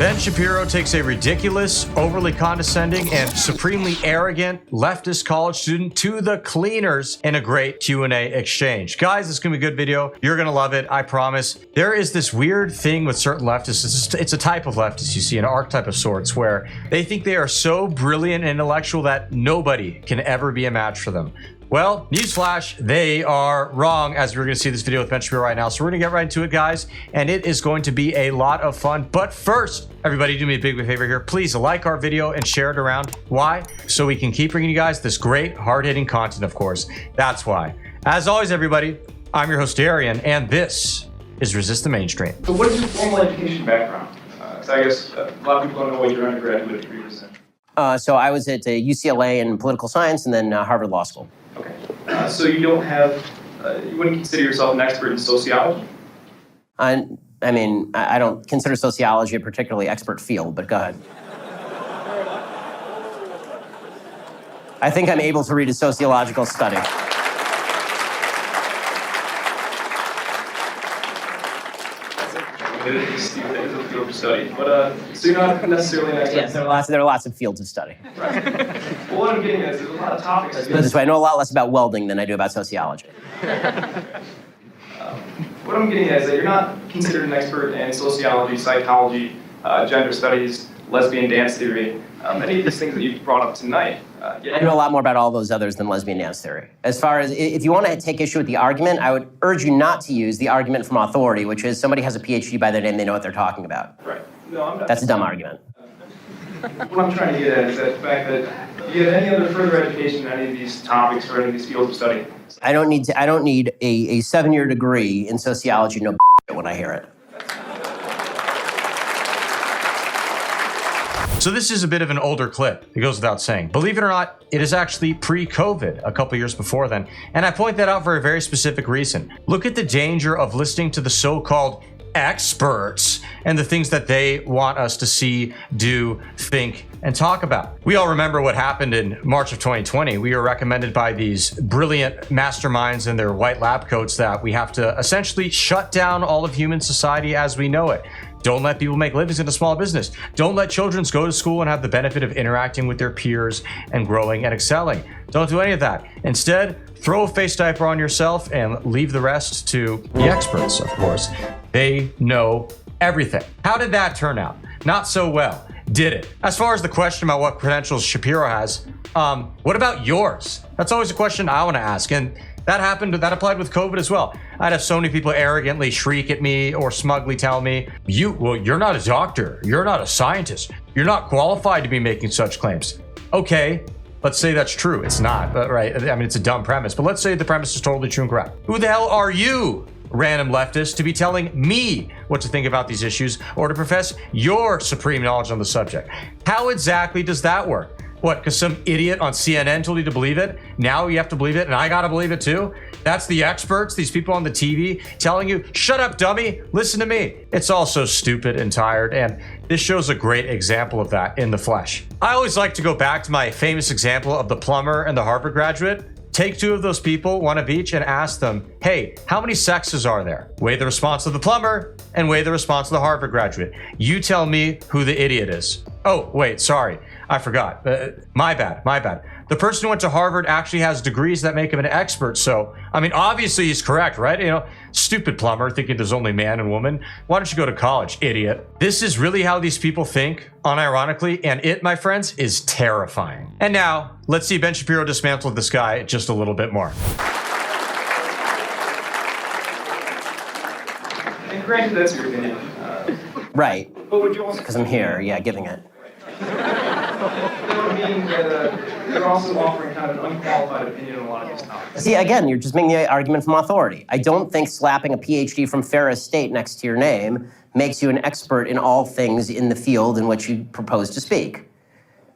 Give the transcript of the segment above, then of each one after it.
Ben Shapiro takes a ridiculous, overly condescending, and supremely arrogant leftist college student to the cleaners in a great Q&A exchange. Guys, this is gonna be a good video. You're gonna love it, I promise. There is this weird thing with certain leftists. It's a type of leftist you see, an archetype of sorts, where they think they are so brilliant and intellectual that nobody can ever be a match for them. Well, newsflash, they are wrong, as we're going to see this video with Ben Shapiro right now. So we're going to get right into it, guys, and it is going to be a lot of fun. But first, everybody do me a big favor here. Please like our video and share it around. Why? So we can keep bringing you guys this great, hard-hitting content, of course. That's why. As always, everybody, I'm your host, Darian, and this is Resist the Mainstream. So what is your formal education background? Because I guess a lot of people don't know what your undergraduate degree was in. So I was at UCLA in political science and then Harvard Law School. Okay. So you don't have, you wouldn't consider yourself an expert in sociology? I mean, I don't consider sociology a particularly expert field, but go ahead. I think I'm able to read a sociological study. It's a field of study, but so you're not necessarily an expert. Yes, there are lots of fields of study. Right. Well, what I'm getting at is there's a lot of topics. Let's put it this way, I know a lot less about welding than I do about sociology. What I'm getting at is that you're not considered an expert in sociology, psychology, gender studies, lesbian dance theory, any of these things that you've brought up tonight. I know a lot more about all those others than lesbian dance theory. As far as, if you want to take issue with the argument, I would urge you not to use the argument from authority, which is somebody has a PhD by their name, they know what they're talking about. Right. No, I'm not. That's a dumb argument. What I'm trying to get at is that the fact that do you have any other further education in any of these topics or any of these fields of study? I don't need a 7-year degree in sociology, no when I hear it. So this is a bit of an older clip. It goes without saying. Believe it or not, it is actually pre-COVID, a couple years before then. And I point that out for a very specific reason. Look at the danger of listening to the so-called experts and the things that they want us to see, do, think, and talk about. We all remember what happened in March of 2020. We were recommended by these brilliant masterminds in their white lab coats that we have to essentially shut down all of human society as we know it. Don't let people make livings in a small business. Don't let children go to school and have the benefit of interacting with their peers and growing and excelling. Don't do any of that. Instead, throw a face diaper on yourself and leave the rest to the experts, of course. They know everything. How did that turn out? Not so well, did it? As far as the question about what credentials Shapiro has, what about yours? That's always a question I want to ask. And that applied with COVID as well. I'd have so many people arrogantly shriek at me or smugly tell me, you're not a doctor, you're not a scientist, you're not qualified to be making such claims. Okay, let's say that's true. It's not, right? I mean, it's a dumb premise, but let's say the premise is totally true and correct. Who the hell are you, random leftist, to be telling me what to think about these issues or to profess your supreme knowledge on the subject? How exactly does that work? What, because some idiot on CNN told you to believe it? Now you have to believe it, and I gotta believe it too? That's the experts, these people on the TV telling you, shut up, dummy, listen to me. It's all so stupid and tired, and this shows a great example of that in the flesh. I always like to go back to my famous example of the plumber and the Harvard graduate. Take two of those people, one of each, and ask them, hey, how many sexes are there? Weigh the response of the plumber and weigh the response of the Harvard graduate. You tell me who the idiot is. Oh, wait, sorry. I forgot. My bad. The person who went to Harvard actually has degrees that make him an expert. So, I mean, obviously he's correct, right? You know, stupid plumber thinking there's only man and woman. Why don't you go to college, idiot? This is really how these people think, unironically, and it, my friends, is terrifying. And now, let's see Ben Shapiro dismantle this guy just a little bit more. And granted, that's your opinion. Right, But would you also... because I'm here, yeah, giving it. That would mean that you're also offering kind of an unqualified opinion on a lot of these topics. See, again, you're just making the argument from authority. I don't think slapping a PhD from Ferris State next to your name makes you an expert in all things in the field in which you propose to speak.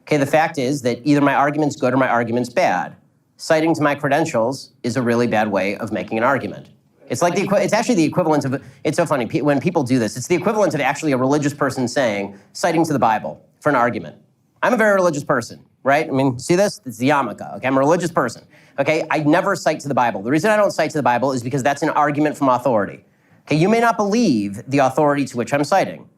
Okay, the fact is that either my argument's good or my argument's bad. Citing to my credentials is a really bad way of making an argument. It's like it's actually the equivalent of, it's so funny, when people do this, it's the equivalent of actually a religious person saying, citing to the Bible for an argument. I'm a very religious person, right? I mean, see this? It's the yarmulke, okay? I'm a religious person, okay? I never cite to the Bible. The reason I don't cite to the Bible is because that's an argument from authority. Okay, you may not believe the authority to which I'm citing,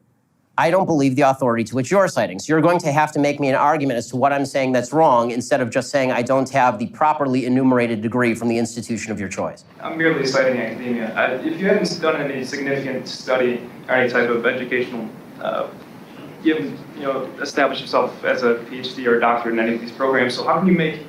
I don't believe the authority to which you're citing. So you're going to have to make me an argument as to what I'm saying that's wrong instead of just saying I don't have the properly enumerated degree from the institution of your choice. I'm merely citing academia. If you haven't done any significant study or any type of educational, you haven't established yourself as a PhD or a doctorate in any of these programs, so how can you make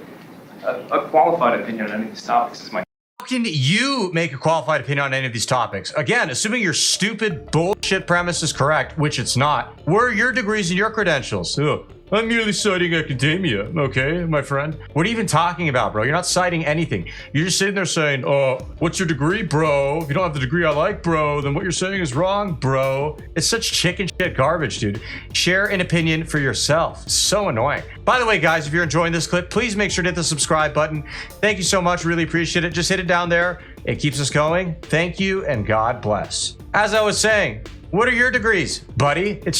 a qualified opinion on any of these topics? Is my How can you make a qualified opinion on any of these topics? Again, assuming your stupid bullshit premise is correct, which it's not, where are your degrees and your credentials? Ugh. I'm merely citing academia, okay, my friend? What are you even talking about, bro? You're not citing anything. You're just sitting there saying, oh, what's your degree, bro? If you don't have the degree I like, bro, then what you're saying is wrong, bro. It's such chicken shit garbage, dude. Share an opinion for yourself. It's so annoying. By the way, guys, if you're enjoying this clip, please make sure to hit the subscribe button. Thank you so much. Really appreciate it. Just hit it down there. It keeps us going. Thank you, and God bless. As I was saying, what are your degrees, buddy? It's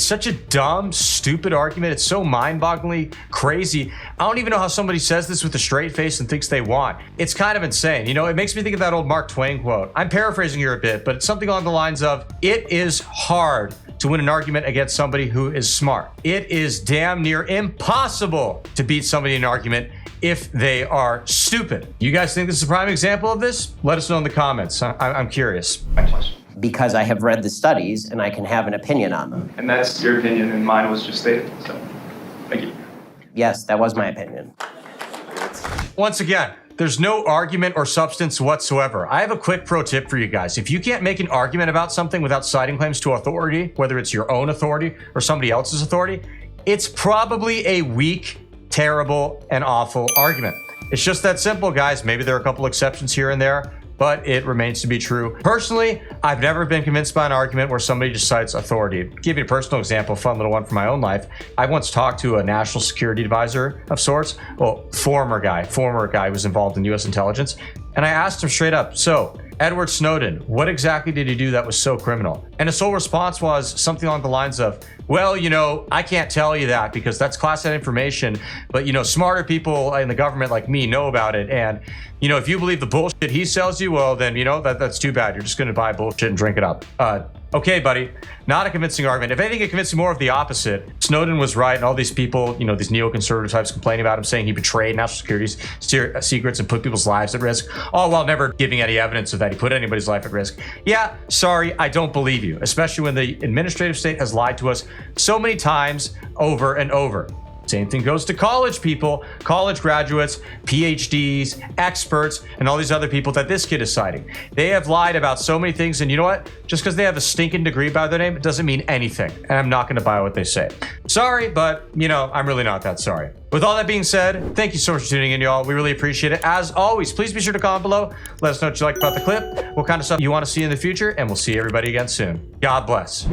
such a dumb, stupid argument. It's so mind-bogglingly crazy. I don't even know how somebody says this with a straight face and thinks they want. It's kind of insane. You know, it makes me think of that old Mark Twain quote. I'm paraphrasing here a bit, but it's something along the lines of, it is hard to win an argument against somebody who is smart. It is damn near impossible to beat somebody in an argument if they are stupid. You guys think this is a prime example of this? Let us know in the comments. I'm curious. question? Because I have read the studies and I can have an opinion on them. And that's your opinion, and mine was just stated. So, thank you. Yes, that was my opinion. Once again, there's no argument or substance whatsoever. I have a quick pro tip for you guys. If you can't make an argument about something without citing claims to authority, whether it's your own authority or somebody else's authority, it's probably a weak, terrible, and awful argument. It's just that simple, guys. Maybe there are a couple exceptions here and there, but it remains to be true. Personally, I've never been convinced by an argument where somebody just cites authority. To give you a personal example, a fun little one from my own life. I once talked to a national security advisor of sorts. Well, former guy who was involved in US intelligence. And I asked him straight up, so Edward Snowden, what exactly did he do that was so criminal? And his sole response was something along the lines of, well, I can't tell you that because that's classified information, but smarter people in the government like me know about it. And if you believe the bullshit he sells you, well, then that's too bad. You're just going to buy bullshit and drink it up. Okay, buddy, not a convincing argument. If anything, it convinced me more of the opposite. Snowden was right, and all these people, these neoconservative types complaining about him, saying he betrayed national security secrets and put people's lives at risk, all while never giving any evidence of that he put anybody's life at risk. Yeah, sorry, I don't believe you, especially when the administrative state has lied to us so many times over and over. Same thing goes to college people, college graduates, PhDs, experts, and all these other people that this kid is citing. They have lied about so many things, and you know what? Just because they have a stinking degree by their name, it doesn't mean anything, and I'm not going to buy what they say. Sorry, but, I'm really not that sorry. With all that being said, thank you so much for tuning in, y'all. We really appreciate it. As always, please be sure to comment below. Let us know what you liked about the clip, what kind of stuff you want to see in the future, and we'll see everybody again soon. God bless.